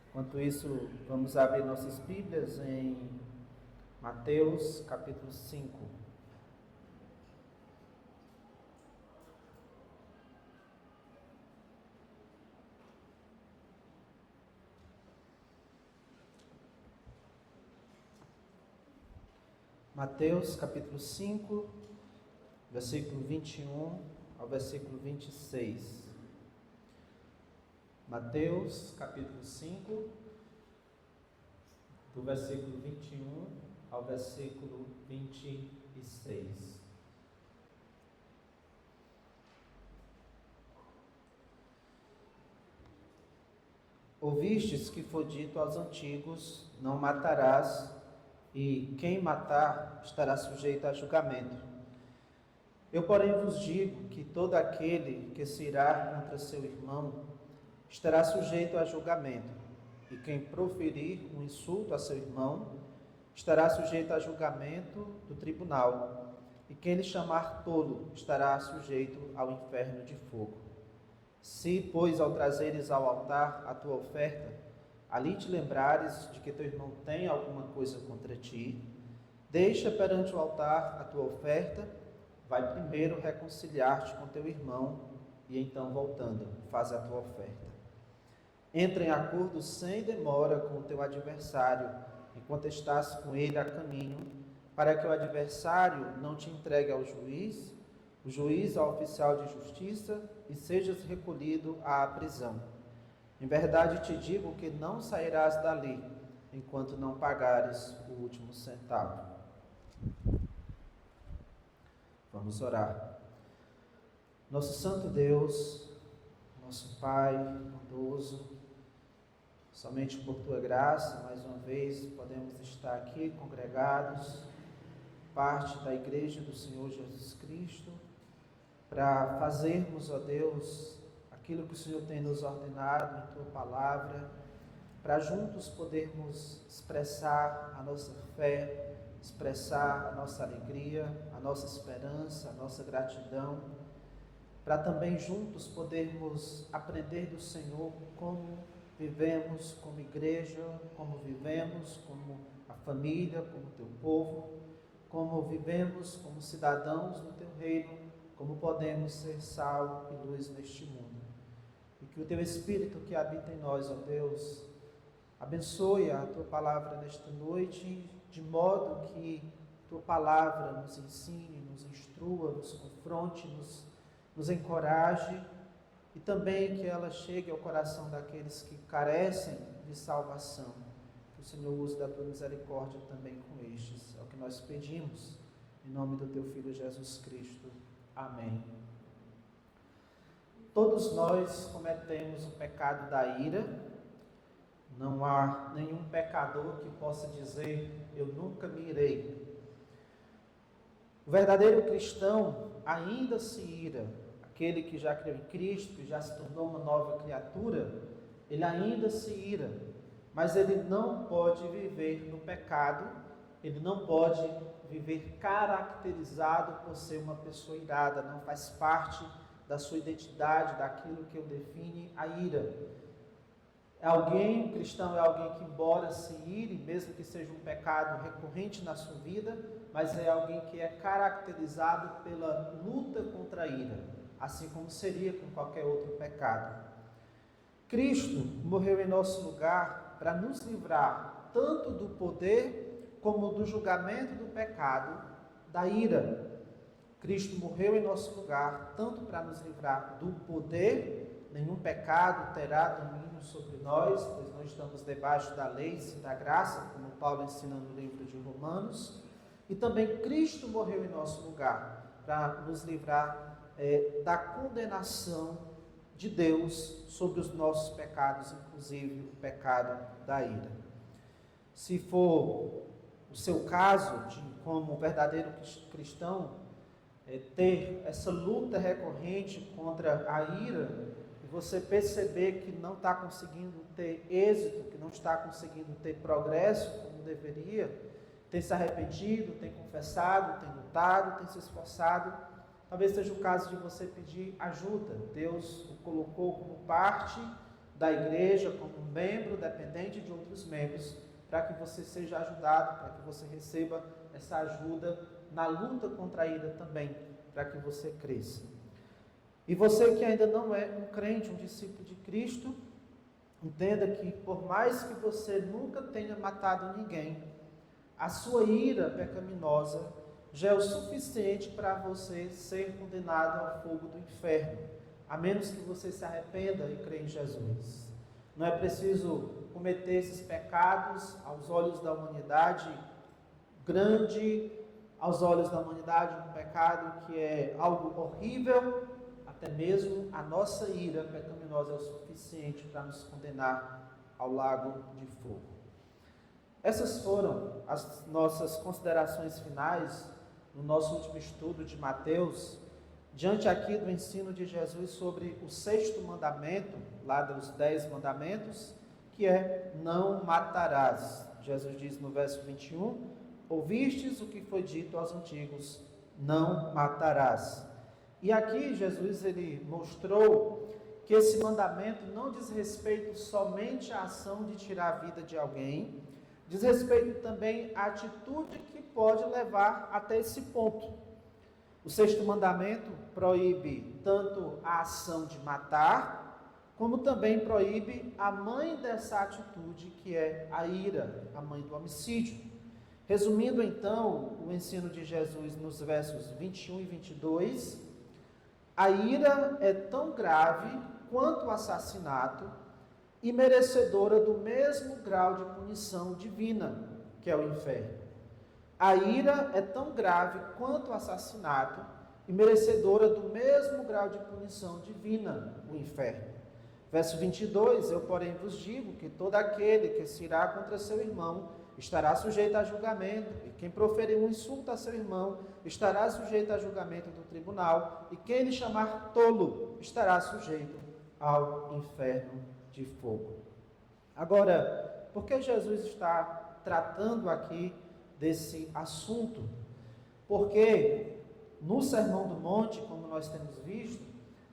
Enquanto isso, vamos abrir nossas Bíblias em Mateus capítulo 5. Mateus capítulo 5, versículo 21 ao versículo 26. Mateus capítulo 5, do versículo 21 ao versículo 26. Ouvistes que foi dito aos antigos: não matarás, e quem matar estará sujeito a julgamento. Eu, porém, vos digo que todo aquele que se irá contra seu irmão estará sujeito a julgamento, e quem proferir um insulto a seu irmão estará sujeito a julgamento do tribunal, e quem lhe chamar tolo estará sujeito ao inferno de fogo. Se, pois, ao trazeres ao altar a tua oferta, ali te lembrares de que teu irmão tem alguma coisa contra ti, deixa perante o altar a tua oferta, vai primeiro reconciliar-te com teu irmão, e então, voltando, faz a tua oferta. Entra em acordo sem demora com o teu adversário, enquanto estás com ele a caminho, para que o adversário não te entregue ao juiz, o juiz ao oficial de justiça, e sejas recolhido à prisão. Em verdade te digo que não sairás dali, enquanto não pagares o último centavo. Vamos orar. Nosso santo Deus, nosso Pai bondoso, somente por Tua graça, mais uma vez, podemos estar aqui congregados, parte da Igreja do Senhor Jesus Cristo, para fazermos, ó Deus, aquilo que o Senhor tem nos ordenado em Tua Palavra, para juntos podermos expressar a nossa fé, expressar a nossa alegria, a nossa esperança, a nossa gratidão, para também juntos podermos aprender do Senhor como vivemos como igreja, como vivemos como a família, como Teu povo, como vivemos como cidadãos do Teu reino, como podemos ser sal e luz neste mundo. E que o Teu Espírito que habita em nós, ó Deus, abençoe a Tua palavra nesta noite, de modo que Tua palavra nos ensine, nos instrua, nos confronte, nos encoraje, e também que ela chegue ao coração daqueles que carecem de salvação. Que o Senhor use da Tua misericórdia também com estes. É o que nós pedimos, em nome do Teu Filho Jesus Cristo. Amém. Todos nós cometemos o pecado da ira. Não há nenhum pecador que possa dizer: eu nunca me irei. O verdadeiro cristão ainda se ira. Aquele que já creu em Cristo, que já se tornou uma nova criatura, ele ainda se ira, mas ele não pode viver no pecado, ele não pode viver caracterizado por ser uma pessoa irada, não faz parte da sua identidade, daquilo que o define a ira. O cristão é alguém que, embora se ire, mesmo que seja um pecado recorrente na sua vida, mas é alguém que é caracterizado pela luta contra a ira, assim como seria com qualquer outro pecado. Cristo morreu em nosso lugar para nos livrar tanto do poder como do julgamento do pecado, da ira. Cristo morreu em nosso lugar tanto para nos livrar do poder, nenhum pecado terá domínio sobre nós, pois nós estamos debaixo da lei e da graça, como Paulo ensina no livro de Romanos, e também Cristo morreu em nosso lugar para nos livrar da condenação de Deus sobre os nossos pecados, inclusive o pecado da ira. Se for o seu caso, como verdadeiro cristão, ter essa luta recorrente contra a ira, e você perceber que não está conseguindo ter êxito, que não está conseguindo ter progresso como deveria, tem se arrependido, tem confessado, tem lutado, tem se esforçado, talvez seja o caso de você pedir ajuda. Deus o colocou como parte da igreja, como um membro dependente de outros membros, para que você seja ajudado, para que você receba essa ajuda na luta contra a ira também, para que você cresça. E você que ainda não é um crente, um discípulo de Cristo, entenda que por mais que você nunca tenha matado ninguém, a sua ira pecaminosa já é o suficiente para você ser condenado ao fogo do inferno, a menos que você se arrependa e creia em Jesus. Não é preciso cometer esses pecados aos olhos da humanidade grande, aos olhos da humanidade, um pecado que é algo horrível. Até mesmo a nossa ira pecaminosa é o suficiente para nos condenar ao lago de fogo. Essas foram as nossas considerações finais no nosso último estudo de Mateus, diante aqui do ensino de Jesus sobre o 6º mandamento, lá dos 10 mandamentos, que é: não matarás. Jesus diz no verso 21, ouvistes o que foi dito aos antigos, não matarás. E aqui Jesus ele mostrou que esse mandamento não diz respeito somente à ação de tirar a vida de alguém, diz respeito também à atitude que pode levar até esse ponto. O 6º mandamento proíbe tanto a ação de matar, como também proíbe a mãe dessa atitude, que é a ira, a mãe do homicídio. Resumindo então o ensino de Jesus nos versos 21 e 22, a ira é tão grave quanto o assassinato e merecedora do mesmo grau de punição divina, que é o inferno. A ira é tão grave quanto o assassinato e merecedora do mesmo grau de punição divina, o inferno. Verso 22, eu porém vos digo que todo aquele que se irá contra seu irmão estará sujeito a julgamento, e quem proferir um insulto a seu irmão estará sujeito a julgamento do tribunal, e quem lhe chamar tolo estará sujeito ao inferno de fogo. Agora, por que Jesus está tratando aqui desse assunto? Porque no Sermão do Monte, como nós temos visto,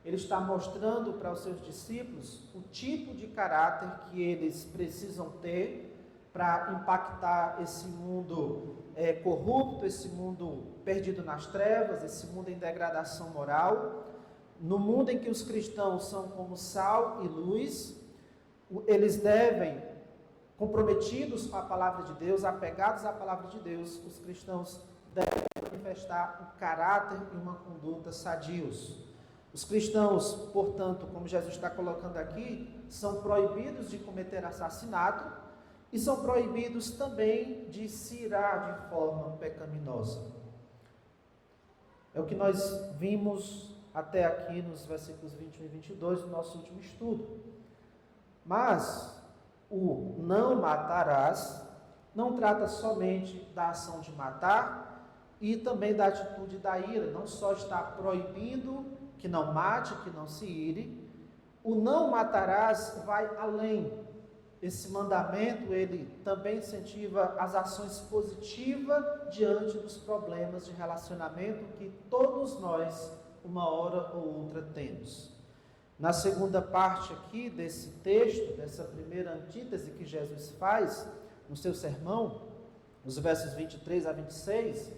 ele está mostrando para os seus discípulos o tipo de caráter que eles precisam ter para impactar esse mundo corrupto, esse mundo perdido nas trevas, esse mundo em degradação moral. No mundo em que os cristãos são como sal e luz, eles devem, comprometidos com a palavra de Deus, apegados à palavra de Deus, os cristãos devem manifestar um caráter e uma conduta sadios. Os cristãos, portanto, como Jesus está colocando aqui, são proibidos de cometer assassinato e são proibidos também de se irar de forma pecaminosa. É o que nós vimos até aqui nos versículos 21 e 22 do nosso último estudo. Mas o não matarás não trata somente da ação de matar e também da atitude da ira. Não só está proibindo que não mate, que não se ire. O não matarás vai além. Esse mandamento, ele também incentiva as ações positivas diante dos problemas de relacionamento que todos nós, uma hora ou outra, temos. Na segunda parte aqui desse texto, dessa primeira antítese que Jesus faz no seu sermão, nos versos 23 a 26,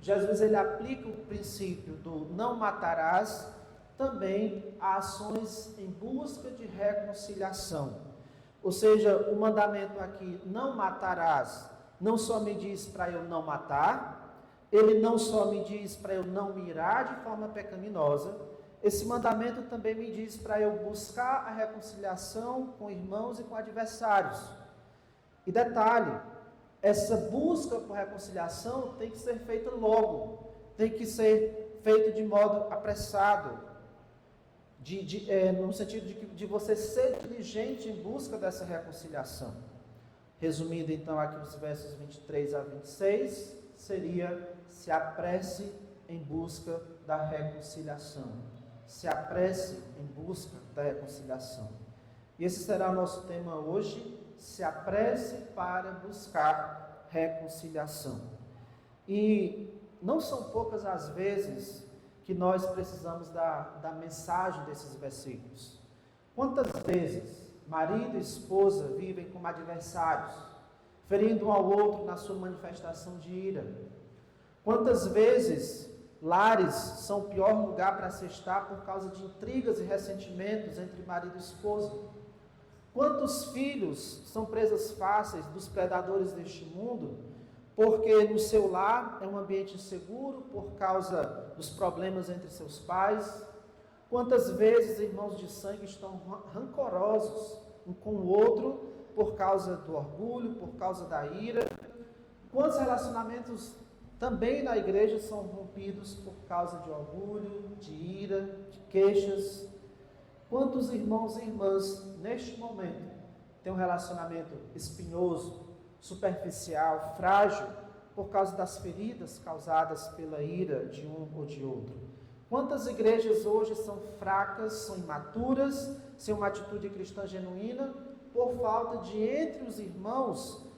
Jesus ele aplica o princípio do não matarás também a ações em busca de reconciliação. Ou seja, o mandamento aqui, não matarás, não só me diz para eu não matar, ele não só me diz para eu não me irar de forma pecaminosa, esse mandamento também me diz para eu buscar a reconciliação com irmãos e com adversários. E detalhe, essa busca por reconciliação tem que ser feita logo, tem que ser feita de modo apressado, no sentido de você ser diligente em busca dessa reconciliação. Resumindo então aqui os versos 23 a 26, seria: se apresse em busca da reconciliação. Se apresse em busca da reconciliação. E esse será o nosso tema hoje: se apresse para buscar reconciliação. E não são poucas as vezes que nós precisamos da mensagem desses versículos. Quantas vezes marido e esposa vivem como adversários, ferindo um ao outro na sua manifestação de ira? Quantas vezes lares são o pior lugar para se estar por causa de intrigas e ressentimentos entre marido e esposa? Quantos filhos são presas fáceis dos predadores deste mundo, porque no seu lar é um ambiente inseguro por causa dos problemas entre seus pais? Quantas vezes irmãos de sangue estão rancorosos um com o outro por causa do orgulho, por causa da ira? Quantos relacionamentos também na igreja são rompidos por causa de orgulho, de ira, de queixas? Quantos irmãos e irmãs, neste momento, têm um relacionamento espinhoso, superficial, frágil, por causa das feridas causadas pela ira de um ou de outro? Quantas igrejas hoje são fracas, são imaturas, sem uma atitude cristã genuína, por falta de, entre os irmãos,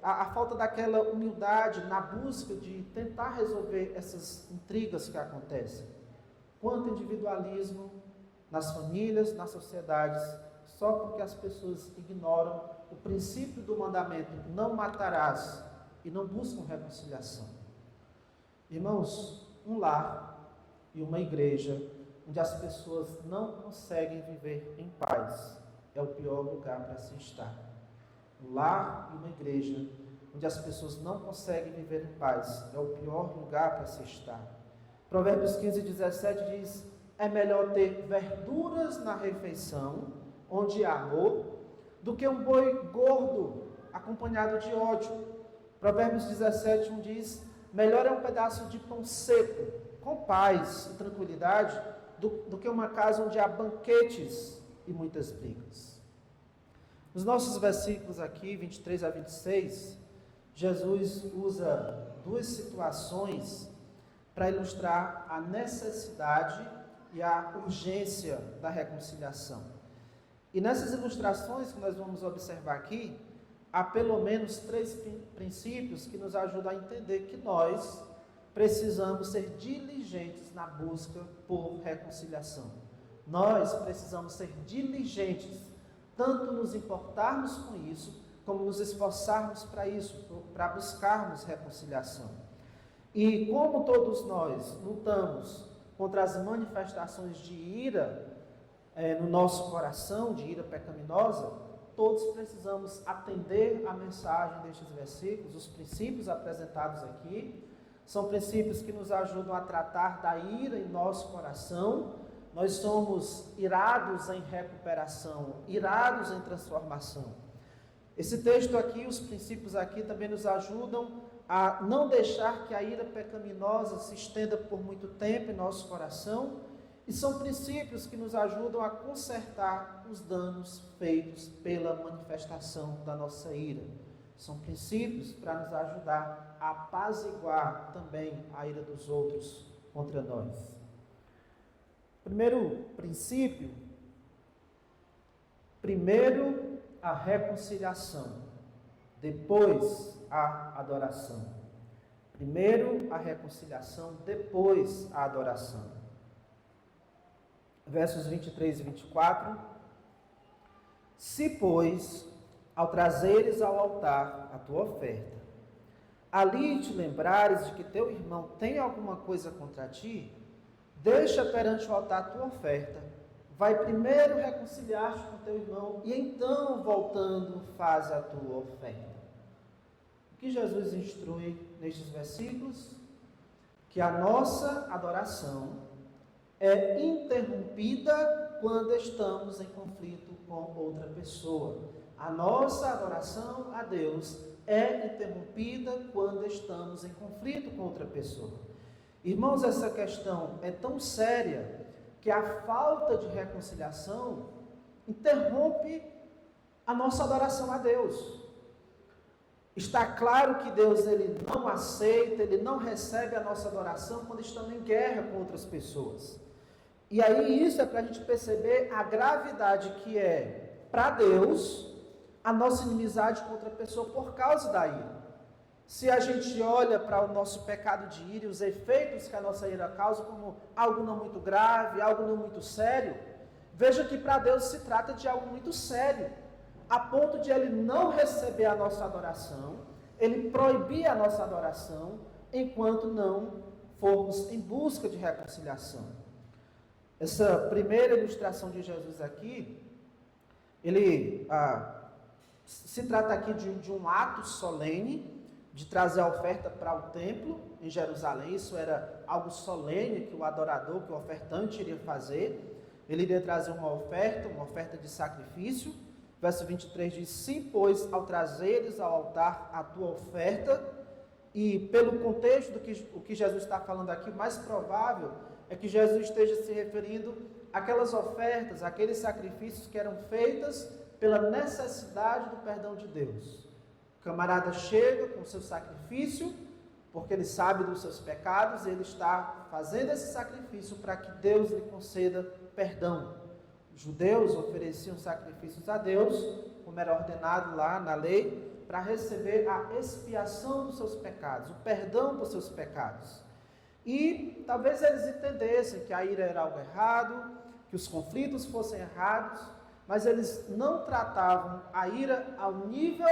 a falta daquela humildade na busca de tentar resolver essas intrigas que acontecem? Quanto individualismo nas famílias, nas sociedades, só porque as pessoas ignoram o princípio do mandamento, não matarás, e não buscam reconciliação. Irmãos, um lar e uma igreja onde as pessoas não conseguem viver em paz é o pior lugar para se estar. Um lar e uma igreja onde as pessoas não conseguem viver em paz é o pior lugar para se estar. Provérbios 15:17 diz: é melhor ter verduras na refeição, onde há amor, do que um boi gordo acompanhado de ódio. Provérbios 17:1 diz: melhor é um pedaço de pão seco, com paz e tranquilidade, do que uma casa onde há banquetes e muitas brigas. Nos nossos versículos aqui, 23 a 26, Jesus usa duas situações para ilustrar a necessidade e a urgência da reconciliação. E nessas ilustrações que nós vamos observar aqui, há pelo menos 3 princípios que nos ajudam a entender que nós precisamos ser diligentes na busca por reconciliação. Nós precisamos ser diligentes, tanto nos importarmos com isso, como nos esforçarmos para isso, para buscarmos reconciliação. E como todos nós lutamos contra as manifestações de ira no nosso coração, de ira pecaminosa, todos precisamos atender à mensagem destes versículos. Os princípios apresentados aqui são princípios que nos ajudam a tratar da ira em nosso coração. Nós somos irados em recuperação, irados em transformação. Esse texto aqui, os princípios aqui também nos ajudam a não deixar que a ira pecaminosa se estenda por muito tempo em nosso coração, e são princípios que nos ajudam a consertar os danos feitos pela manifestação da nossa ira. São princípios para nos ajudar a apaziguar também a ira dos outros contra nós. Primeiro princípio, primeiro a reconciliação, depois a adoração. Primeiro a reconciliação, depois a adoração. Versos 23 e 24. Se, pois, ao trazeres ao altar a tua oferta, ali te lembrares de que teu irmão tem alguma coisa contra ti, deixa perante o altar a tua oferta, vai primeiro reconciliar-te com teu irmão, e então, voltando, faz a tua oferta. O que Jesus instrui nestes versículos? Que a nossa adoração é interrompida quando estamos em conflito com outra pessoa. A nossa adoração a Deus é interrompida quando estamos em conflito com outra pessoa. Irmãos, essa questão é tão séria que a falta de reconciliação interrompe a nossa adoração a Deus. Está claro que Deus ele não aceita, ele não recebe a nossa adoração quando estamos em guerra com outras pessoas. E aí isso é para a gente perceber a gravidade que é para Deus a nossa inimizade contra a pessoa por causa da ira. Se a gente olha para o nosso pecado de ira e os efeitos que a nossa ira causa como algo não muito grave, algo não muito sério, Veja que para Deus se trata de algo muito sério, a ponto de Ele não receber a nossa adoração, Ele proibir a nossa adoração, enquanto não formos em busca de reconciliação. Essa primeira ilustração de Jesus aqui, se trata aqui de um ato solene, de trazer a oferta para o templo em Jerusalém. Isso era algo solene que o adorador, que o ofertante iria fazer. Ele iria trazer uma oferta de sacrifício. Verso 23 diz: sim, pois, ao trazeres ao altar a tua oferta. E pelo contexto do que Jesus está falando aqui, o mais provável é que Jesus esteja se referindo àquelas ofertas, àqueles sacrifícios que eram feitas pela necessidade do perdão de Deus. O camarada chega com o seu sacrifício, porque ele sabe dos seus pecados, e ele está fazendo esse sacrifício para que Deus lhe conceda perdão. Os judeus ofereciam sacrifícios a Deus, como era ordenado lá na lei, para receber a expiação dos seus pecados, o perdão dos seus pecados. E talvez eles entendessem que a ira era algo errado, que os conflitos fossem errados, mas eles não tratavam a ira ao nível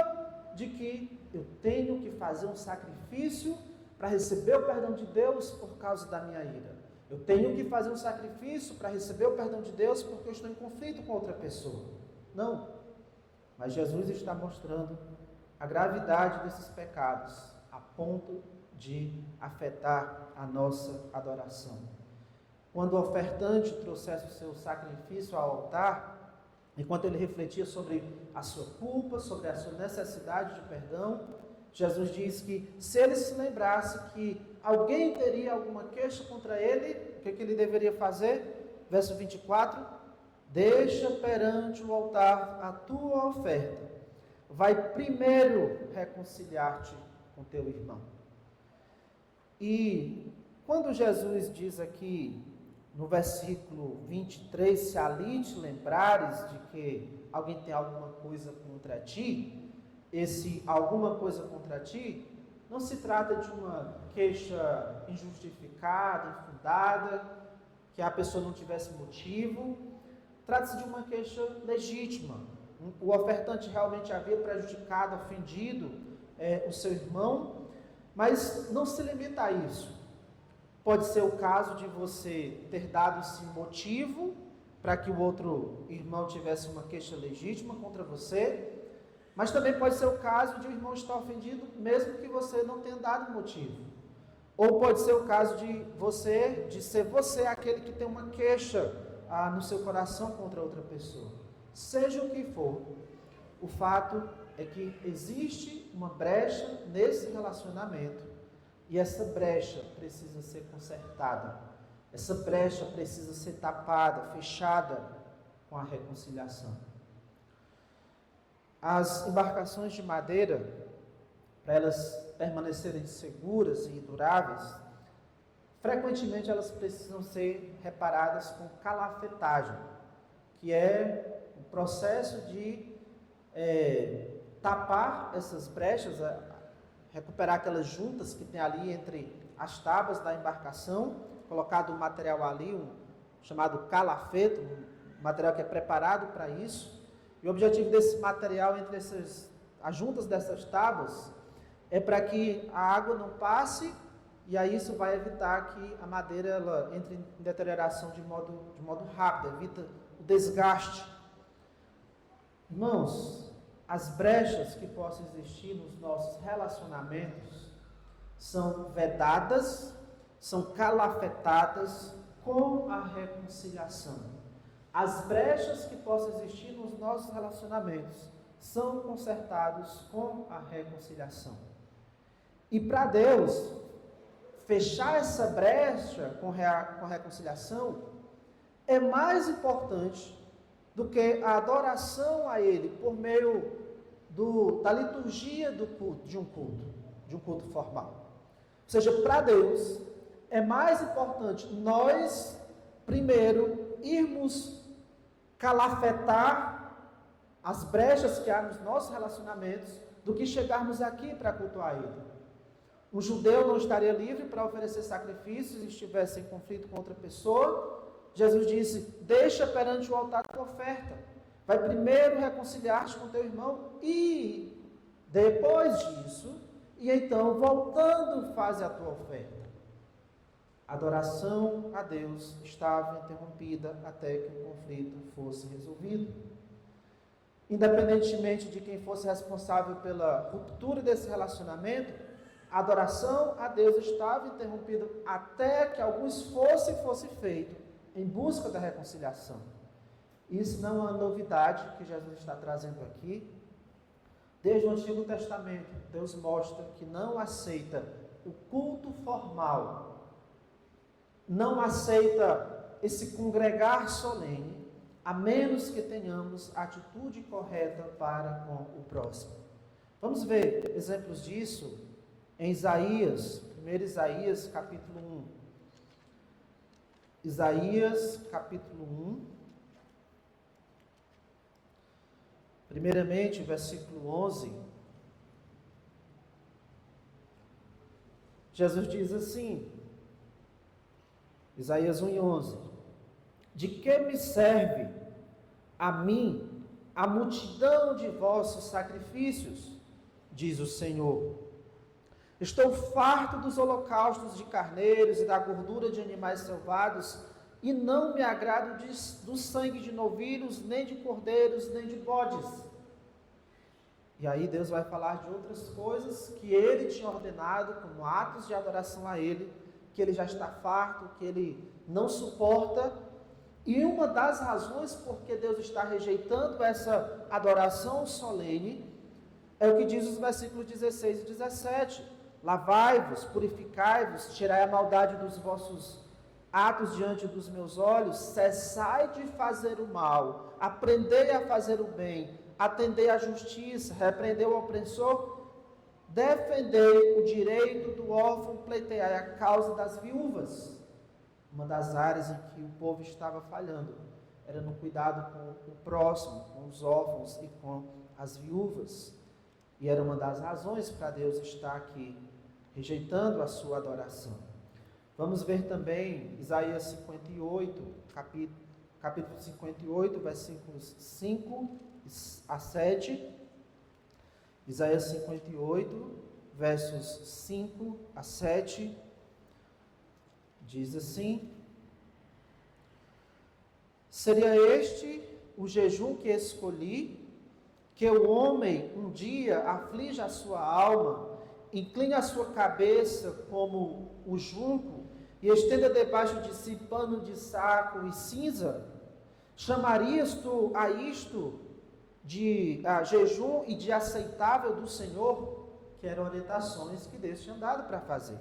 de que eu tenho que fazer um sacrifício para receber o perdão de Deus por causa da minha ira. Eu tenho que fazer um sacrifício para receber o perdão de Deus porque eu estou em conflito com outra pessoa. Não. Mas Jesus está mostrando a gravidade desses pecados a ponto de afetar a nossa adoração. Quando o ofertante trouxesse o seu sacrifício ao altar, enquanto ele refletia sobre a sua culpa, sobre a sua necessidade de perdão, Jesus diz que se ele se lembrasse que alguém teria alguma queixa contra ele, o que ele deveria fazer? Verso 24: deixa perante o altar a tua oferta, vai primeiro reconciliar-te com teu irmão. E quando Jesus diz aqui no versículo 23, se ali te lembrares de que alguém tem alguma coisa contra ti, esse alguma coisa contra ti, não se trata de uma queixa injustificada, infundada, que a pessoa não tivesse motivo, trata-se de uma queixa legítima. O ofertante realmente havia prejudicado, ofendido o seu irmão, mas não se limita a isso. Pode ser o caso de você ter dado esse motivo para que o outro irmão tivesse uma queixa legítima contra você, mas também pode ser o caso de o irmão estar ofendido mesmo que você não tenha dado motivo. Ou pode ser o caso de ser você aquele que tem uma queixa no seu coração contra outra pessoa. Seja o que for, o fato é que existe uma brecha nesse relacionamento e essa brecha precisa ser consertada. Essa brecha precisa ser tapada, fechada com a reconciliação. As embarcações de madeira, para elas permanecerem seguras e duráveis, frequentemente elas precisam ser reparadas com calafetagem, que é o processo de tapar essas brechas, recuperar aquelas juntas que tem ali entre as tábuas da embarcação, colocado um material ali, chamado calafeto, um material que é preparado para isso. E o objetivo desse material entre as juntas dessas tábuas é para que a água não passe, e aí isso vai evitar que a madeira ela entre em deterioração de modo rápido, evita o desgaste. Irmãos, as brechas que possam existir nos nossos relacionamentos são vedadas, são calafetadas com a reconciliação. As brechas que possam existir nos nossos relacionamentos são consertados com a reconciliação. E para Deus, fechar essa brecha com a reconciliação é mais importante do que a adoração a Ele por meio da liturgia do culto, de um culto formal. Ou seja, para Deus é mais importante nós, primeiro, irmos calafetar as brechas que há nos nossos relacionamentos, do que chegarmos aqui para cultuar Ele. Um judeu não estaria livre para oferecer sacrifícios se estivesse em conflito com outra pessoa, Jesus disse: deixa perante o altar a tua oferta. Vai primeiro reconciliar-te com teu irmão e depois disso, e então voltando faz a tua oferta. A adoração a Deus estava interrompida até que o conflito fosse resolvido. Independentemente de quem fosse responsável pela ruptura desse relacionamento, a adoração a Deus estava interrompida até que algum esforço fosse feito em busca da reconciliação. Isso não é uma novidade que Jesus está trazendo aqui. Desde o Antigo Testamento, Deus mostra que não aceita o culto formal, não aceita esse congregar solene, a menos que tenhamos a atitude correta para com o próximo. Vamos ver exemplos disso em Isaías, 1 Isaías capítulo 1. Isaías capítulo 1. Primeiramente, versículo 11. Jesus diz assim, Isaías 1:11: de que me serve a mim a multidão de vossos sacrifícios, diz o Senhor. Estou farto dos holocaustos de carneiros e da gordura de animais selvados, e não me agrado do sangue de novilhos, nem de cordeiros, nem de bodes. E aí Deus vai falar de outras coisas que Ele tinha ordenado como atos de adoração a Ele, que Ele já está farto, que Ele não suporta. E uma das razões por que Deus está rejeitando essa adoração solene é o que diz os versículos 16 e 17. Lavai-vos, purificai-vos, tirai a maldade dos vossos atos diante dos meus olhos, cessai de fazer o mal, aprendei a fazer o bem, atendei à justiça, repreendei o opressor, defendei o direito do órfão, pleiteai a causa das viúvas. Uma das áreas em que o povo estava falhando era no cuidado com o próximo, com os órfãos e com as viúvas. E era uma das razões para Deus estar aqui, rejeitando a sua adoração. Vamos ver também Isaías 58, capítulo 58, versículos 5 a 7. Isaías 58, versos 5 a 7. Diz assim: seria este o jejum que escolhi, que o homem um dia aflige a sua alma, incline a sua cabeça como o junco e estenda debaixo de si pano de saco e cinza? Chamarias tu a isto de jejum e de aceitável do Senhor? Que eram orientações que Deus tinha dado para fazer.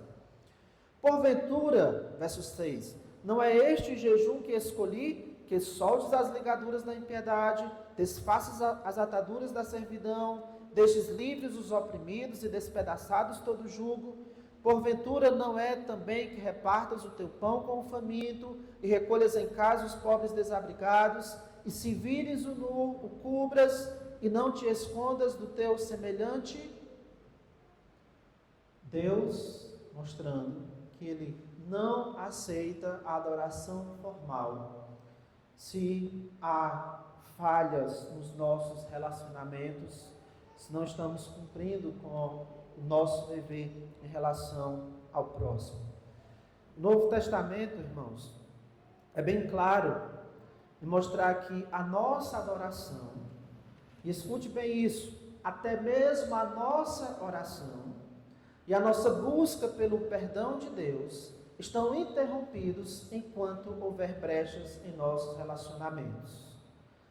Porventura, verso 6, não é este o jejum que escolhi, que soltes as ligaduras da impiedade, desfaças as ataduras da servidão, deixes livres os oprimidos e despedaçados todo o jugo? Porventura não é também que repartas o teu pão com o faminto, e recolhas em casa os pobres desabrigados, e se vires o nu, o cubras, e não te escondas do teu semelhante? Deus mostrando que Ele não aceita a adoração formal. Se há falhas nos nossos relacionamentos, se não estamos cumprindo com o nosso dever em relação ao próximo. O Novo Testamento, irmãos, é bem claro em mostrar que a nossa adoração, e escute bem isso, até mesmo a nossa oração e a nossa busca pelo perdão de Deus estão interrompidos enquanto houver brechas em nossos relacionamentos.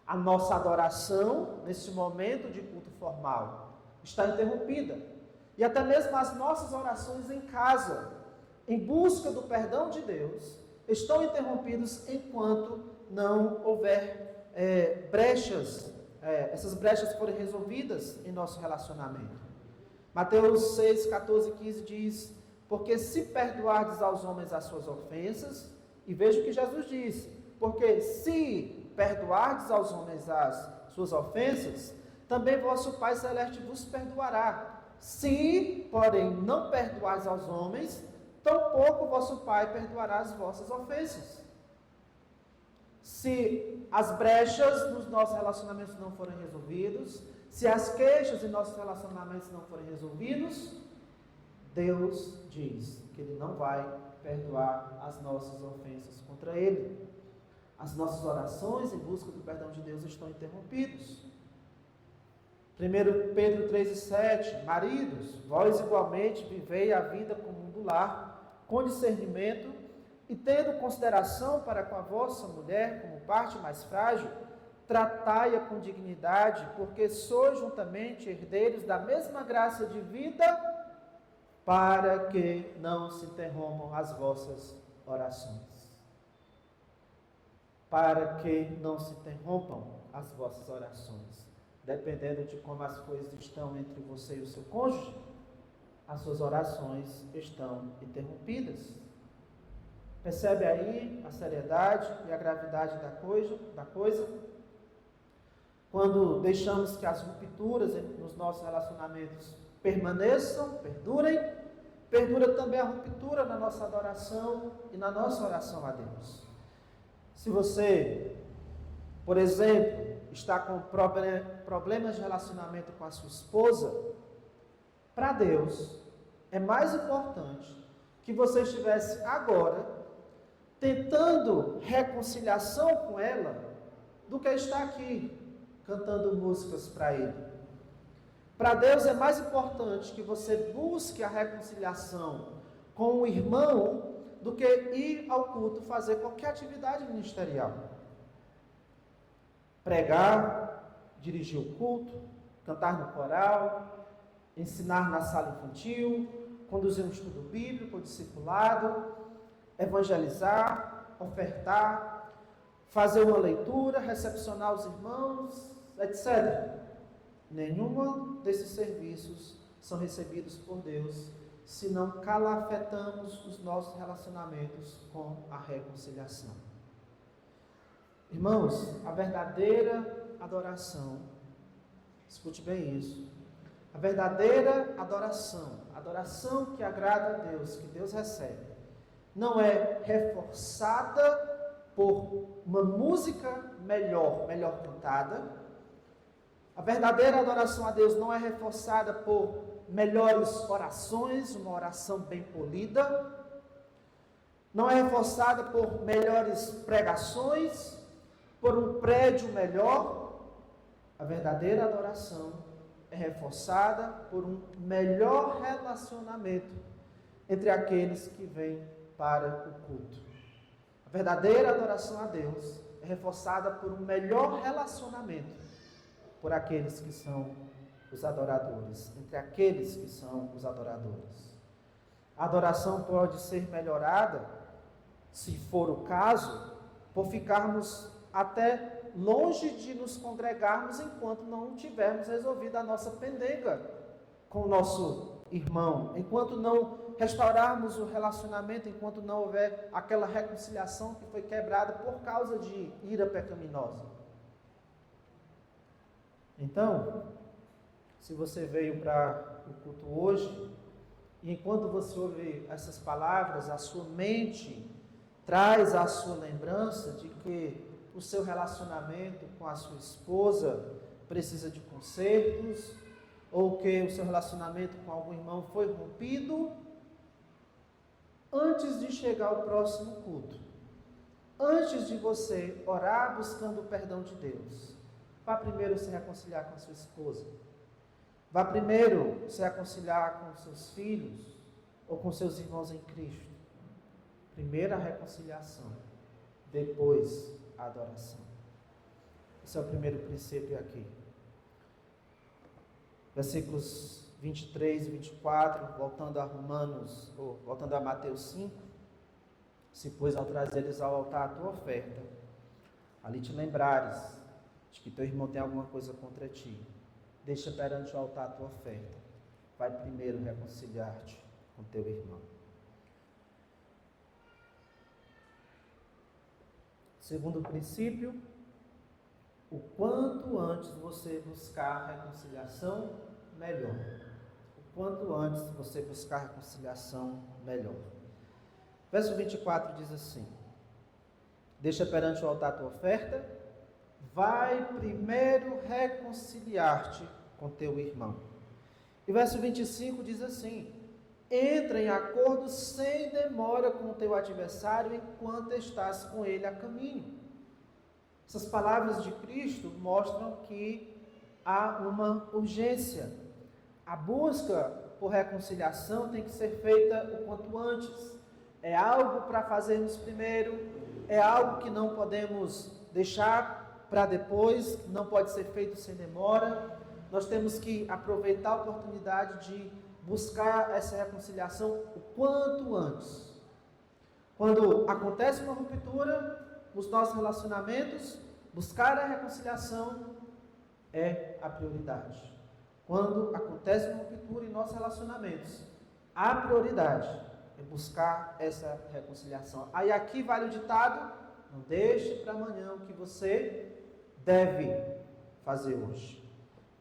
A nossa adoração, nesse momento de culto formal, está interrompida. E até mesmo as nossas orações em casa, em busca do perdão de Deus, estão interrompidas enquanto não houver brechas, essas brechas forem resolvidas em nosso relacionamento. Mateus 6, 14 e 15 diz: porque se perdoardes aos homens as suas ofensas, e veja o que Jesus disse, porque se perdoardes aos homens as suas ofensas, também vosso Pai Celeste vos perdoará. Se, porém, não perdoardes aos homens, tampouco vosso Pai perdoará as vossas ofensas. Se as brechas nos nossos relacionamentos não forem resolvidos, se as queixas em nossos relacionamentos não forem resolvidos, Deus diz que Ele não vai perdoar as nossas ofensas contra Ele. As nossas orações em busca do perdão de Deus estão interrompidas. 1 Pedro 3,7: Maridos, vós igualmente vivei a vida comum do lar, com discernimento, e tendo consideração para com a vossa mulher como parte mais frágil, tratai-a com dignidade, porque sois juntamente herdeiros da mesma graça de vida, para que não se interrompam as vossas orações. Para que não se interrompam as vossas orações. Dependendo de como as coisas estão entre você e o seu cônjuge, as suas orações estão interrompidas. Percebe aí a seriedade e a gravidade da coisa? Quando deixamos que as rupturas nos nossos relacionamentos permaneçam, perdura também a ruptura na nossa adoração e na nossa oração a Deus. Se você, por exemplo, está com problemas de relacionamento com a sua esposa, para Deus é mais importante que você estivesse agora tentando reconciliação com ela do que estar aqui cantando músicas para Ele. Para Deus é mais importante que você busque a reconciliação com o irmão do que ir ao culto fazer qualquer atividade ministerial. Pregar, dirigir o culto, cantar no coral, ensinar na sala infantil, conduzir um estudo bíblico, discipulado, evangelizar, ofertar, fazer uma leitura, recepcionar os irmãos, etc. Nenhum desses serviços são recebidos por Deus se não calafetamos os nossos relacionamentos com a reconciliação. Irmãos, a verdadeira adoração, escute bem isso, a verdadeira adoração que agrada a Deus, que Deus recebe, não é reforçada por uma música melhor cantada. A verdadeira adoração a Deus não é reforçada por melhores orações, uma oração bem polida. Não é reforçada por melhores pregações, por um prédio melhor. A verdadeira adoração é reforçada por um melhor relacionamento entre aqueles que vêm para o culto. A verdadeira adoração a Deus é reforçada por um melhor relacionamento por aqueles que são os adoradores, entre aqueles que são os adoradores. A adoração pode ser melhorada, se for o caso, por ficarmos até longe de nos congregarmos enquanto não tivermos resolvido a nossa pendenga com o nosso irmão, enquanto não restaurarmos o relacionamento, enquanto não houver aquela reconciliação que foi quebrada por causa de ira pecaminosa. Então, se você veio para o culto hoje, e enquanto você ouve essas palavras, a sua mente traz a sua lembrança de que o seu relacionamento com a sua esposa precisa de consertos, ou que o seu relacionamento com algum irmão foi rompido, antes de chegar ao próximo culto, antes de você orar buscando o perdão de Deus, vá primeiro se reconciliar com a sua esposa. Vá primeiro se reconciliar com seus filhos ou com seus irmãos em Cristo. Primeiro a reconciliação, depois a adoração. Esse é o primeiro princípio aqui. Versículos 23 e 24, voltando a Mateus 5. Se, pois, ao trazeres ao altar a tua oferta, ali te lembrares de que teu irmão tem alguma coisa contra ti, deixa perante o altar a tua oferta. Vai primeiro reconciliar-te com teu irmão. Segundo princípio, o quanto antes você buscar reconciliação, melhor. O quanto antes você buscar reconciliação, melhor. Verso 24 diz assim: deixa perante o altar a tua oferta, vai primeiro reconciliar-te com teu irmão. E o verso 25 diz assim: entra em acordo sem demora com o teu adversário enquanto estás com ele a caminho. Essas palavras de Cristo mostram que há uma urgência. A busca por reconciliação tem que ser feita o quanto antes. É algo para fazermos primeiro, é algo que não podemos deixar para depois, não pode ser feito sem demora. Nós temos que aproveitar a oportunidade de buscar essa reconciliação o quanto antes. Quando acontece uma ruptura nos nossos relacionamentos, buscar a reconciliação é a prioridade. Quando acontece uma ruptura em nossos relacionamentos, a prioridade é buscar essa reconciliação. Aí aqui vale o ditado: não deixe para amanhã o que você deve fazer hoje.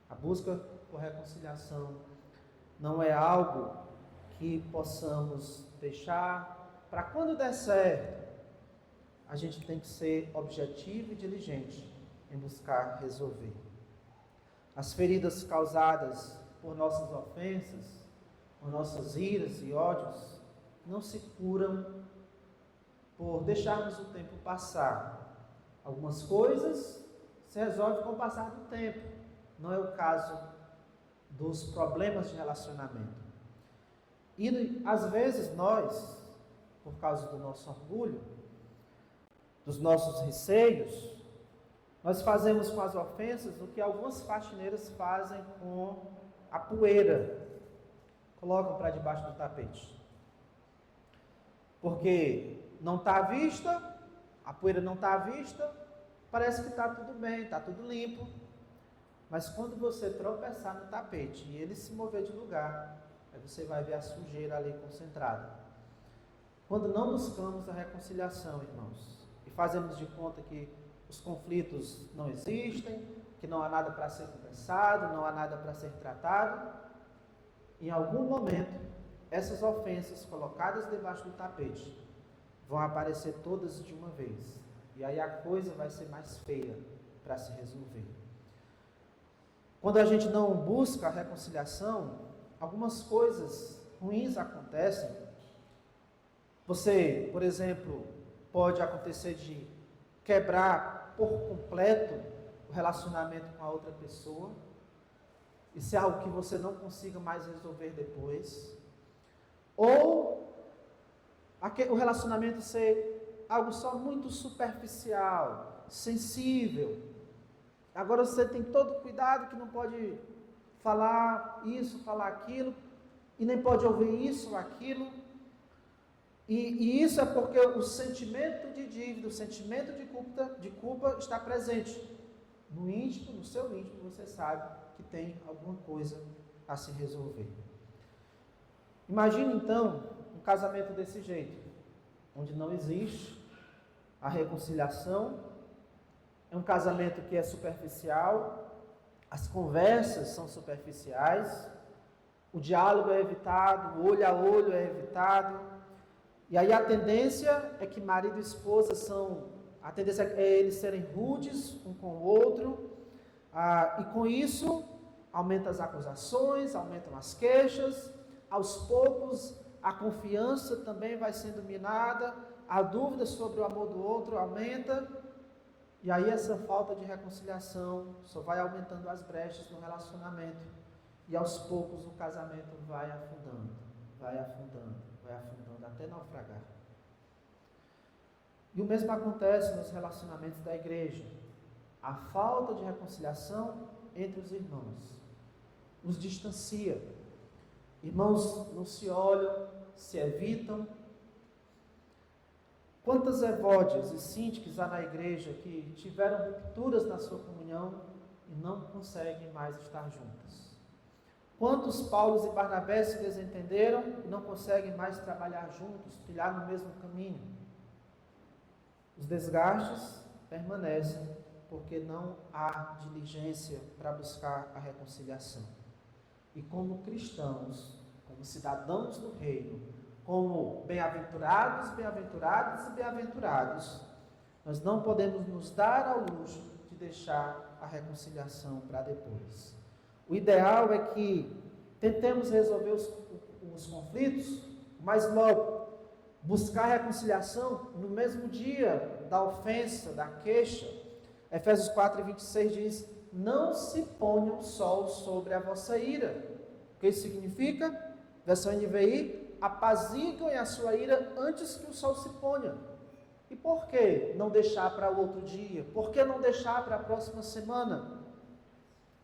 A busca por reconciliação não é algo que possamos deixar para quando der certo. A gente tem que ser objetivo e diligente em buscar resolver. As feridas causadas por nossas ofensas, por nossas iras e ódios, não se curam por deixarmos o tempo passar. Algumas coisas se resolvem com o passar do tempo. Não é o caso dos problemas de relacionamento. E às vezes nós, por causa do nosso orgulho, dos nossos receios, nós fazemos com as ofensas o que algumas faxineiras fazem com a poeira. Colocam para debaixo do tapete. Porque não está à vista, a poeira não está à vista, parece que está tudo bem, está tudo limpo. Mas quando você tropeçar no tapete e ele se mover de lugar, aí você vai ver a sujeira ali concentrada. Quando não buscamos a reconciliação, irmãos, e fazemos de conta que os conflitos não existem, que não há nada para ser conversado, não há nada para ser tratado, em algum momento, essas ofensas colocadas debaixo do tapete vão aparecer todas de uma vez. E aí a coisa vai ser mais feia para se resolver. Quando a gente não busca a reconciliação, algumas coisas ruins acontecem. Você, por exemplo, pode acontecer de quebrar por completo o relacionamento com a outra pessoa. Isso é algo que você não consiga mais resolver depois. Ou o relacionamento ser algo só muito superficial, sensível. Agora você tem todo cuidado que não pode falar isso, falar aquilo, e nem pode ouvir isso ou aquilo. E isso é porque o sentimento de dívida, o sentimento de culpa está presente. No íntimo, no seu íntimo, você sabe que tem alguma coisa a se resolver. Imagine então um casamento desse jeito, onde não existe a reconciliação. É um casamento que é superficial, as conversas são superficiais, o diálogo é evitado, o olho a olho é evitado. E aí a tendência é que marido e esposa a tendência é eles serem rudes um com o outro, e com isso aumentam as acusações, aumentam as queixas, aos poucos a confiança também vai sendo minada, a dúvida sobre o amor do outro aumenta, e aí essa falta de reconciliação só vai aumentando as brechas no relacionamento, e aos poucos o casamento vai afundando, até naufragar. E o mesmo acontece nos relacionamentos da igreja. A falta de reconciliação entre os irmãos os distancia. Irmãos não se olham, se evitam. Quantas evódias e sínticas há na igreja que tiveram rupturas na sua comunhão e não conseguem mais estar juntas? Quantos Paulos e Barnabé se desentenderam e não conseguem mais trabalhar juntos, trilhar no mesmo caminho? Os desgastes permanecem porque não há diligência para buscar a reconciliação. E como cristãos, como cidadãos do reino, como bem-aventurados, Nós não podemos nos dar ao luxo de deixar a reconciliação para depois. O ideal é que tentemos resolver os conflitos mais logo. Buscar reconciliação no mesmo dia da ofensa, da queixa. Efésios 4:26 diz: não se ponha o sol sobre a vossa ira. O que isso significa? Versão NVI: apaziguem a sua ira antes que o sol se ponha. E por que não deixar para o outro dia? Por que não deixar para a próxima semana?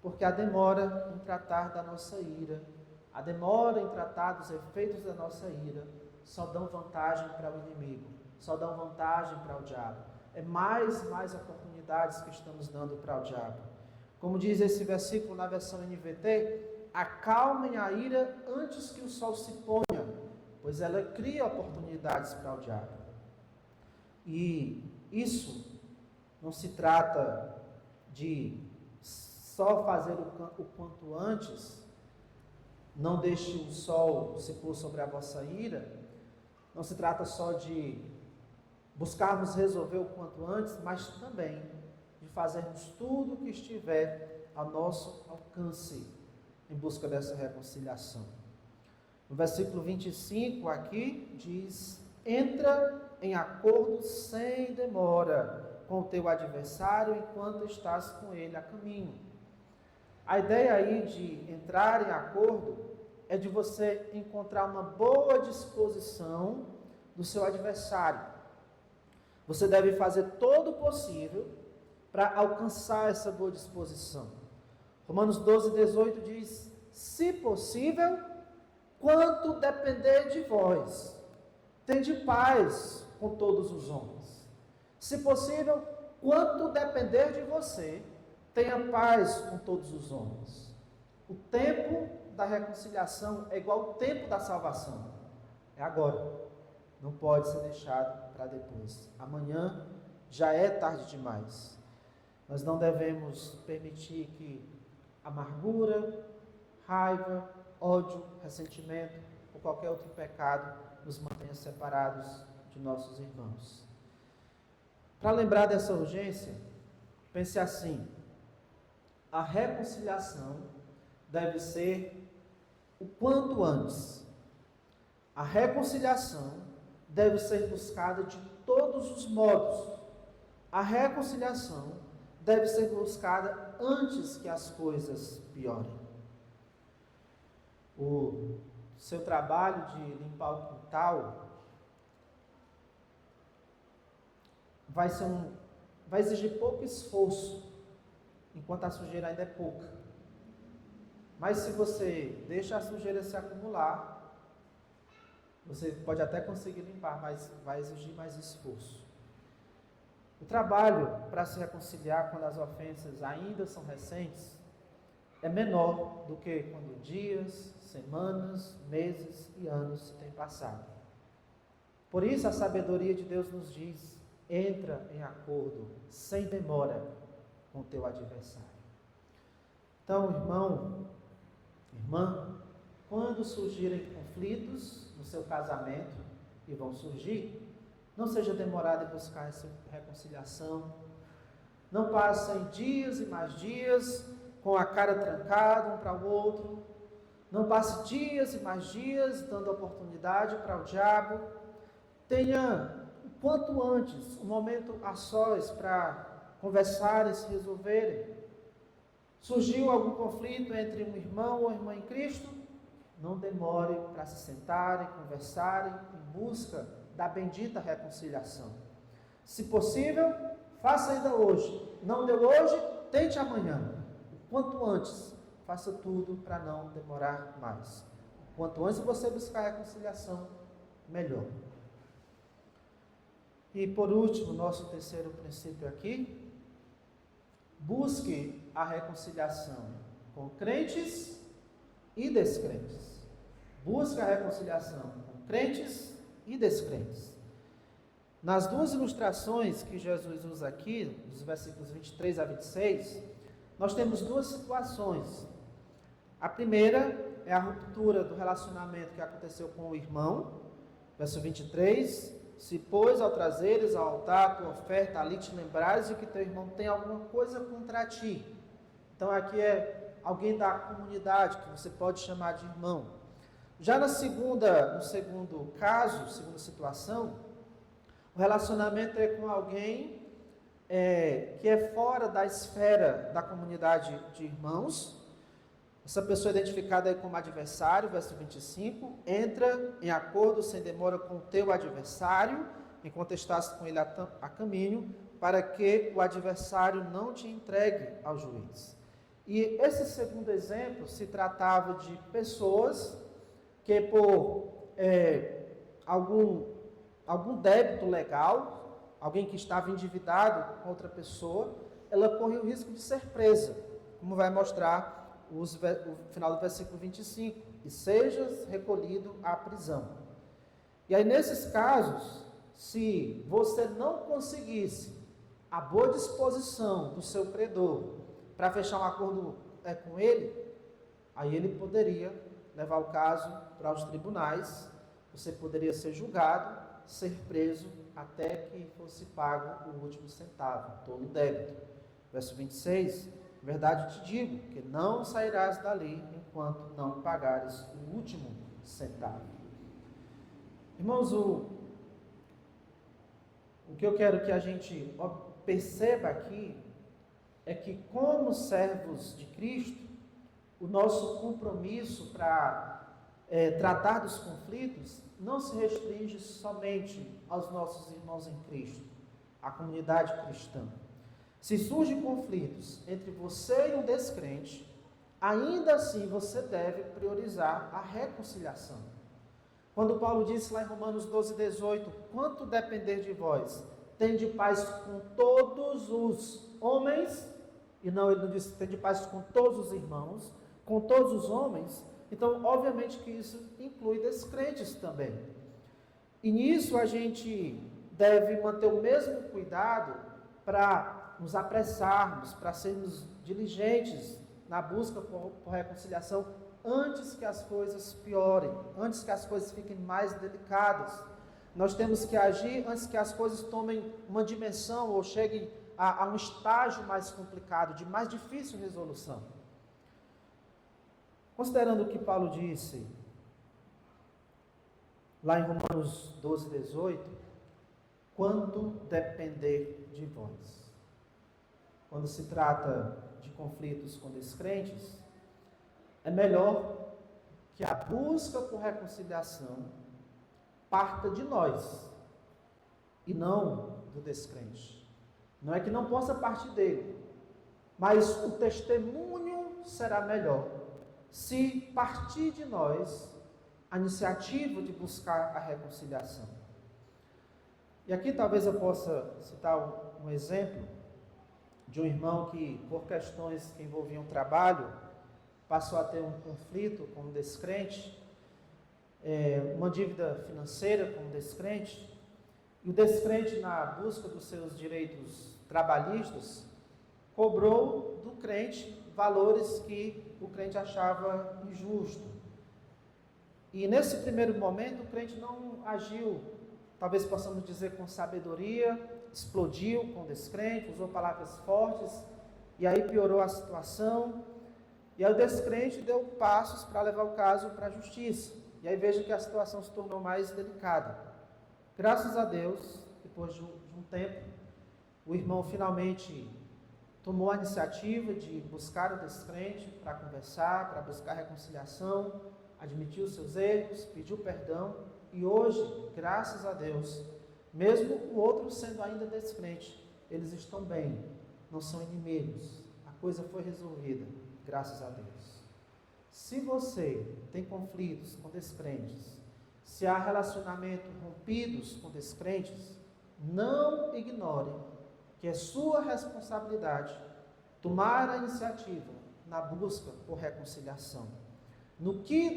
Porque a demora em tratar da nossa ira, a demora em tratar dos efeitos da nossa ira, só dão vantagem para o inimigo, só dão vantagem para o diabo. É mais oportunidades que estamos dando para o diabo. Como diz esse versículo na versão NVT, acalmem a ira antes que o sol se ponha, pois ela cria oportunidades para o diabo. E isso não se trata de só fazer o quanto antes, não deixe o sol se pôr sobre a vossa ira, não se trata só de buscarmos resolver o quanto antes, mas também de fazermos tudo o que estiver ao nosso alcance em busca dessa reconciliação. No versículo 25 aqui diz: entra em acordo sem demora com o teu adversário enquanto estás com ele a caminho. A ideia aí de entrar em acordo é de você encontrar uma boa disposição do seu adversário. Você deve fazer todo o possível para alcançar essa boa disposição. Romanos 12:18 diz: se possível, quanto depender de vós, tende paz com todos os homens. Se possível, quanto depender de você, tenha paz com todos os homens. O tempo da reconciliação é igual ao tempo da salvação. É agora. Não pode ser deixado para depois. Amanhã já é tarde demais. Nós não devemos permitir que amargura, raiva, ódio, ressentimento ou qualquer outro pecado nos mantenha separados de nossos irmãos. Para lembrar dessa urgência, pense assim: a reconciliação deve ser o quanto antes. A reconciliação deve ser buscada de todos os modos. A reconciliação deve ser buscada antes que as coisas piorem. O seu trabalho de limpar o quintal vai exigir pouco esforço, enquanto a sujeira ainda é pouca. Mas se você deixa a sujeira se acumular, você pode até conseguir limpar, mas vai exigir mais esforço. O trabalho para se reconciliar quando as ofensas ainda são recentes é menor do que quando dias, semanas, meses e anos têm passado. Por isso a sabedoria de Deus nos diz: entra em acordo sem demora com o teu adversário. Então, irmão, irmã, quando surgirem conflitos no seu casamento, e vão surgir, não seja demorado em buscar essa reconciliação. Não passem dias e mais dias com a cara trancada um para o outro. Não passe dias e mais dias dando oportunidade para o diabo. Tenha, o quanto antes, um momento a sós para conversarem, se resolverem. Surgiu algum conflito entre um irmão ou irmã em Cristo? Não demore para se sentarem, conversarem em busca da bendita reconciliação. Se possível, faça ainda hoje. Não deu hoje, tente amanhã. Quanto antes, faça tudo para não demorar mais. Quanto antes você buscar a reconciliação, melhor. E por último, nosso terceiro princípio aqui: busque a reconciliação com crentes e descrentes. Busque a reconciliação com crentes e descrentes. Nas duas ilustrações que Jesus usa aqui, dos versículos 23 a 26, nós temos duas situações. A primeira é a ruptura do relacionamento que aconteceu com o irmão, verso 23, se pois ao trazeres ao altar a tua oferta, ali te lembrares de que teu irmão tem alguma coisa contra ti. Então aqui é alguém da comunidade, que você pode chamar de irmão. Já no segundo caso, segunda situação, o relacionamento é com alguém que é fora da esfera da comunidade de irmãos. Essa pessoa é identificada aí como adversário, verso 25, entra em acordo sem demora com o teu adversário, enquanto estás com ele a caminho, para que o adversário não te entregue ao juiz. E esse segundo exemplo se tratava de pessoas que por algum débito legal, alguém que estava endividado com outra pessoa, ela corria o risco de ser presa, como vai mostrar o final do versículo 25, e sejas recolhido à prisão. E aí nesses casos, se você não conseguisse a boa disposição do seu credor para fechar um acordo com ele, aí ele poderia levar o caso para os tribunais, você poderia ser julgado, ser preso até que fosse pago o último centavo, todo o débito. Verso 26, em verdade te digo, que não sairás dali enquanto não pagares o último centavo. Irmãos, o que eu quero que a gente perceba aqui é que, como servos de Cristo, o nosso compromisso para tratar dos conflitos não se restringe somente aos nossos irmãos em Cristo, à comunidade cristã. Se surgem conflitos entre você e um descrente, ainda assim você deve priorizar a reconciliação. Quando Paulo disse lá em Romanos 12, 18, quanto depender de vós, tende paz com todos os homens, e não, ele não disse tende paz com todos os irmãos, com todos os homens, então obviamente que isso inclui descrentes também. E nisso a gente deve manter o mesmo cuidado para nos apressarmos, para sermos diligentes na busca por reconciliação, antes que as coisas piorem, antes que as coisas fiquem mais delicadas. Nós temos que agir antes que as coisas tomem uma dimensão ou cheguem a um estágio mais complicado, de mais difícil resolução. Considerando o que Paulo disse lá em Romanos 12, 18, quando depender de vós. Quando se trata de conflitos com descrentes, é melhor que a busca por reconciliação parta de nós e não do descrente. Não é que não possa partir dele, mas o testemunho será melhor se partir de nós a iniciativa de buscar a reconciliação. E aqui talvez eu possa citar um exemplo de um irmão que, por questões que envolviam trabalho, passou a ter um conflito com um descrente, uma dívida financeira com um descrente, e o descrente, na busca dos seus direitos trabalhistas, cobrou do crente valores que o crente achava injusto. E nesse primeiro momento o crente não agiu, talvez possamos dizer, com sabedoria, explodiu com o descrente, usou palavras fortes, e aí piorou a situação, e aí o descrente deu passos para levar o caso para a justiça, e aí veja que a situação se tornou mais delicada. Graças a Deus, depois de um tempo, o irmão finalmente tomou a iniciativa de buscar o descrente para conversar, para buscar reconciliação, admitiu os seus erros, pediu perdão, e hoje, graças a Deus, mesmo o outro sendo ainda descrente, eles estão bem, não são inimigos, a coisa foi resolvida, graças a Deus. Se você tem conflitos com descrentes, se há relacionamentos rompidos com descrentes, não ignore que é sua responsabilidade tomar a iniciativa na busca por reconciliação. No que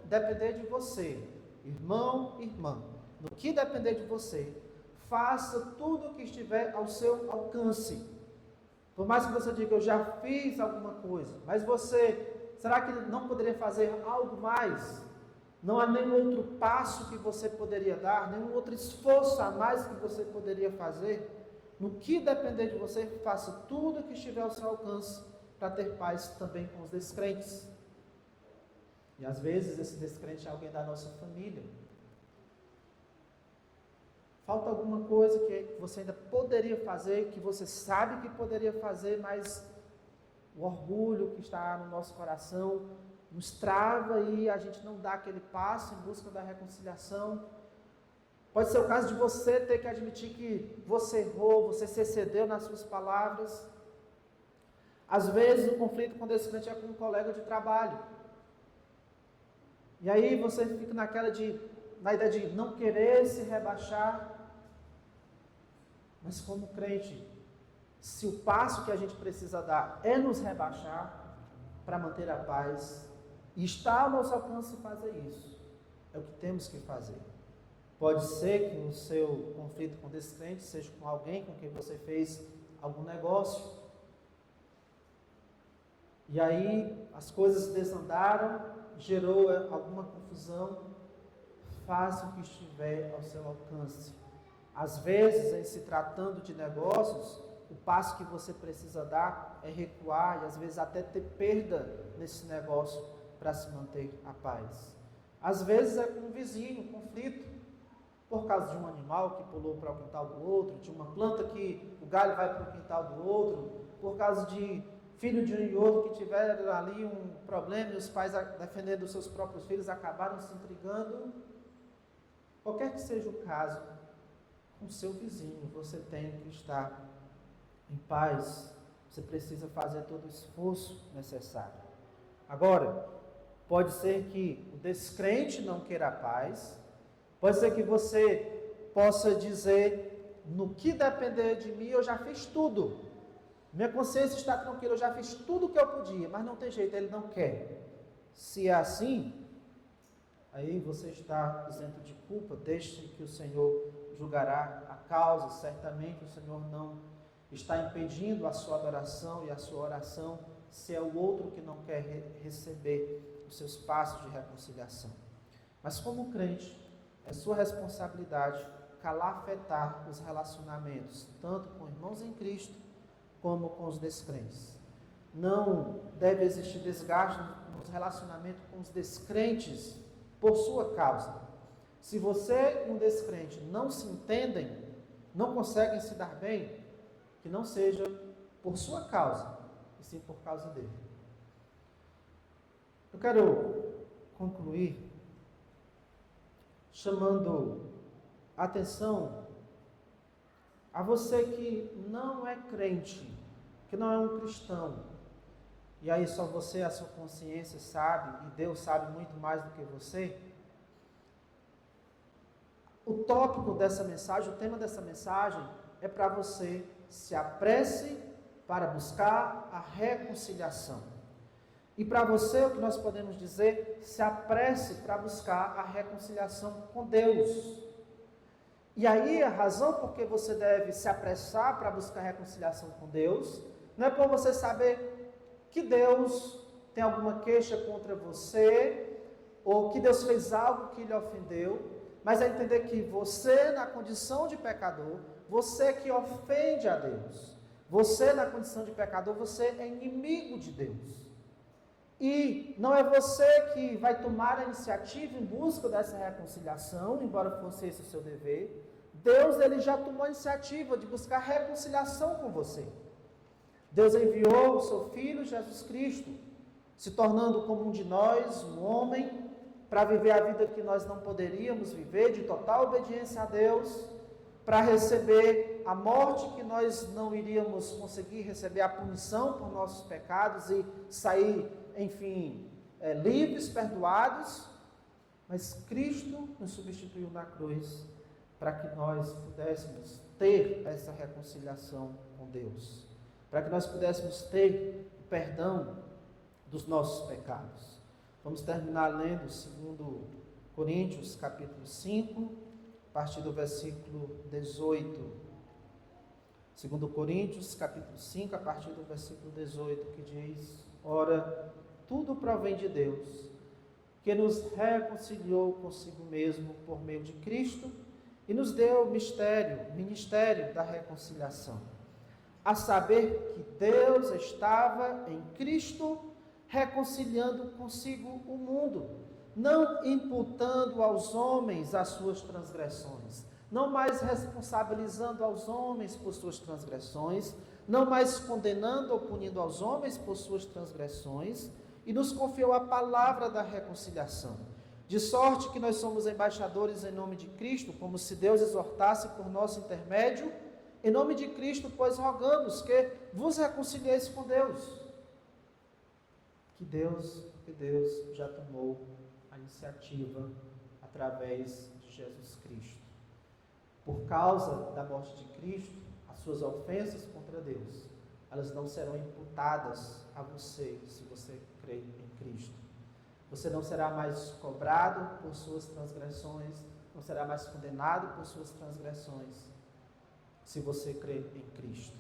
depender de você, irmão, irmã, no que depender de você, faça tudo o que estiver ao seu alcance. Por mais que você diga, eu já fiz alguma coisa, mas você, será que não poderia fazer algo mais? Não há nenhum outro passo que você poderia dar, nenhum outro esforço a mais que você poderia fazer. No que depender de você, faça tudo o que estiver ao seu alcance para ter paz também com os descrentes. E às vezes esse descrente é alguém da nossa família. Falta alguma coisa que você ainda poderia fazer, que você sabe que poderia fazer, mas o orgulho que está no nosso coração nos trava e a gente não dá aquele passo em busca da reconciliação. Pode ser o caso de você ter que admitir que você errou, você se excedeu nas suas palavras. Às vezes o conflito com o descrente é com um colega de trabalho. E aí você fica na ideia de não querer se rebaixar. Mas como crente, se o passo que a gente precisa dar é nos rebaixar para manter a paz, e está ao nosso alcance fazer isso, é o que temos que fazer. Pode ser que o seu conflito com descrente seja com alguém com quem você fez algum negócio, e aí as coisas desandaram, gerou alguma confusão. Faça o que estiver ao seu alcance. Às vezes, em se tratando de negócios, o passo que você precisa dar é recuar e às vezes até ter perda nesse negócio para se manter a paz. Às vezes é com um vizinho, um conflito, por causa de um animal que pulou para o quintal do outro, de uma planta que o galho vai para o quintal do outro, por causa de filho de um e outro que tiveram ali um problema e os pais, defendendo os seus próprios filhos, acabaram se intrigando. Qualquer que seja o caso, com seu vizinho, você tem que estar em paz. Você precisa fazer todo o esforço necessário. Agora, pode ser que o descrente não queira a paz, pode ser que você possa dizer, no que depender de mim, eu já fiz tudo. Minha consciência está tranquila, eu já fiz tudo o que eu podia, mas não tem jeito, ele não quer. Se é assim, aí você está isento de culpa, deixe que o Senhor julgará a causa. Certamente o Senhor não está impedindo a sua adoração e a sua oração, se é o outro que não quer receber os seus passos de reconciliação. Mas como crente, é sua responsabilidade calafetar os relacionamentos, tanto com irmãos em Cristo, como com os descrentes. Não deve existir desgaste nos relacionamentos com os descrentes por sua causa. Se você e um descrente não se entendem, não conseguem se dar bem, que não seja por sua causa, e sim por causa dele. Eu quero concluir chamando a atenção a você que não é crente, que não é um cristão, e aí só você, a sua consciência sabe, e Deus sabe muito mais do que você. O tópico dessa mensagem, o tema dessa mensagem é para você se apresse para buscar a reconciliação. E para você, o que nós podemos dizer, se apresse para buscar a reconciliação com Deus. E aí a razão por que você deve se apressar para buscar reconciliação com Deus, não é por você saber que Deus tem alguma queixa contra você, ou que Deus fez algo que lhe ofendeu, mas é entender que você, na condição de pecador, você que ofende a Deus, você na condição de pecador, você é inimigo de Deus. E não é você que vai tomar a iniciativa em busca dessa reconciliação, embora fosse esse o seu dever. Deus, ele já tomou a iniciativa de buscar reconciliação com você. Deus enviou o seu Filho Jesus Cristo, se tornando como um de nós, um homem, para viver a vida que nós não poderíamos viver, de total obediência a Deus, para receber a morte que nós não iríamos conseguir receber, a punição por nossos pecados e sair, enfim, livres, perdoados. Mas Cristo nos substituiu na cruz para que nós pudéssemos ter essa reconciliação com Deus, para que nós pudéssemos ter o perdão dos nossos pecados. Vamos terminar lendo 2 Coríntios, capítulo 5, a partir do versículo 18. 2 Coríntios, capítulo 5, a partir do versículo 18, que diz: Ora, tudo provém de Deus, que nos reconciliou consigo mesmo por meio de Cristo e nos deu o ministério da reconciliação. A saber que Deus estava em Cristo reconciliando consigo o mundo, não imputando aos homens as suas transgressões, não mais responsabilizando aos homens por suas transgressões, não mais condenando ou punindo aos homens por suas transgressões, e nos confiou a palavra da reconciliação. De sorte que nós somos embaixadores em nome de Cristo, como se Deus exortasse por nosso intermédio. Em nome de Cristo, pois rogamos que vos reconcilieis com Deus. Que Deus já tomou a iniciativa através de Jesus Cristo. Por causa da morte de Cristo, as suas ofensas contra Deus, elas não serão imputadas a você, se você crê em Cristo. Você não será mais cobrado por suas transgressões, não será mais condenado por suas transgressões, se você crê em Cristo.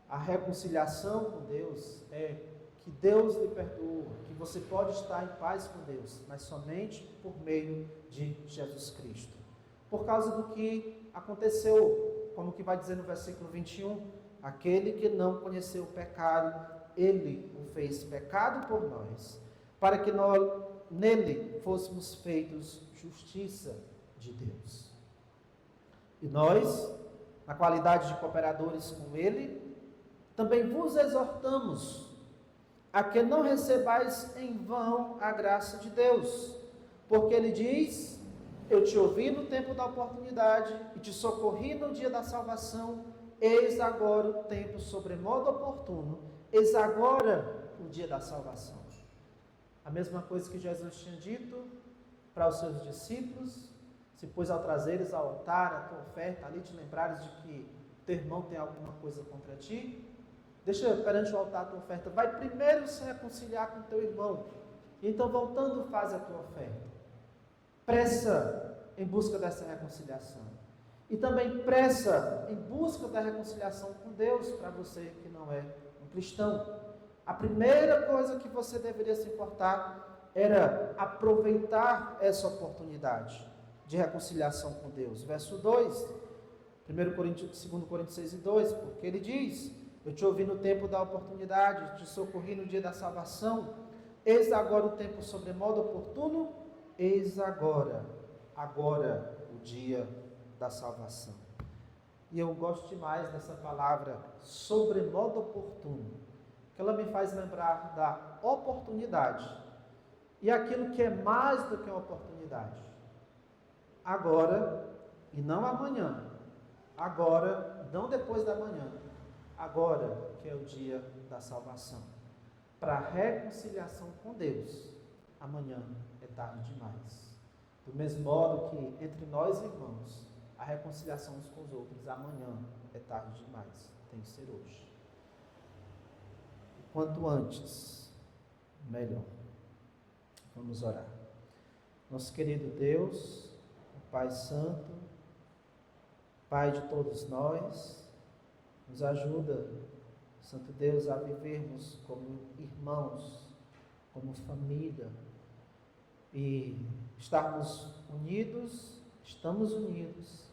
A reconciliação com Deus é que Deus lhe perdoa, que você pode estar em paz com Deus, mas somente por meio de Jesus Cristo. Por causa do que aconteceu, como que vai dizer no versículo 21, aquele que não conheceu o pecado, ele o fez pecado por nós, para que nós nele fôssemos feitos justiça de Deus. E nós, na qualidade de cooperadores com ele, também vos exortamos a que não recebais em vão a graça de Deus, porque ele diz: eu te ouvi no tempo da oportunidade e te socorri no dia da salvação. Eis agora o tempo sobremodo oportuno, eis agora o dia da salvação. A mesma coisa que Jesus tinha dito para os seus discípulos, se pois ao trazeres ao altar a tua oferta, ali te lembrares de que teu irmão tem alguma coisa contra ti, deixa perante o altar a tua oferta, vai primeiro se reconciliar com teu irmão, e então voltando faz a tua oferta. Pressa em busca dessa reconciliação. E também pressa em busca da reconciliação com Deus, para você que não é um cristão. A primeira coisa que você deveria se importar era aproveitar essa oportunidade de reconciliação com Deus. Verso 2, 2 Coríntios 6:2, porque ele diz: eu te ouvi no tempo da oportunidade, te socorri no dia da salvação, eis agora o tempo sobremodo oportuno, eis agora o dia da salvação. E eu gosto demais dessa palavra, sobremodo oportuno, que ela me faz lembrar da oportunidade e aquilo que é mais do que uma oportunidade. Agora e não amanhã, agora, não depois da manhã, agora que é o dia da salvação. Para a reconciliação com Deus, amanhã é tarde demais. Do mesmo modo que entre nós irmãos, a reconciliação uns com os outros, amanhã é tarde demais, tem que ser hoje. Quanto antes, melhor. Vamos orar. Nosso querido Deus, o Pai Santo, Pai de todos nós, nos ajuda, Santo Deus, a vivermos como irmãos, como família, e estarmos unidos, estamos unidos,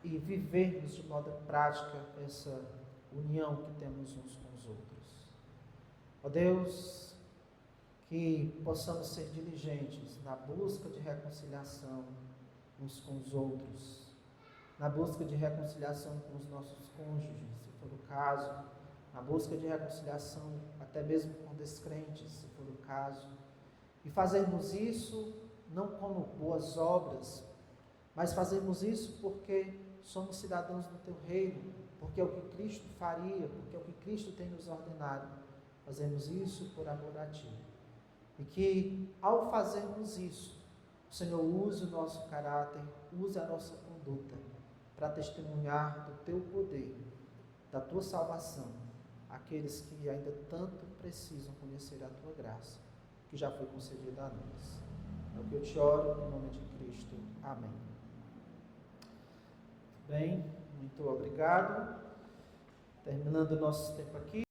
e vivermos de modo prática essa união que temos uns com os outros. Ó Deus, que possamos ser diligentes na busca de reconciliação uns com os outros, na busca de reconciliação com os nossos cônjuges, se for o caso, na busca de reconciliação até mesmo com descrentes, se for o caso, e fazermos isso não como boas obras, mas fazermos isso porque somos cidadãos do Teu reino, porque é o que Cristo faria, porque é o que Cristo tem nos ordenado. Fazemos isso por amor a Ti. E que, ao fazermos isso, o Senhor use o nosso caráter, use a nossa conduta, para testemunhar do Teu poder, da Tua salvação, àqueles que ainda tanto precisam conhecer a Tua graça, que já foi concedida a nós. É o que eu te oro, em nome de Cristo. Amém. Bem, muito obrigado. Terminando o nosso tempo aqui.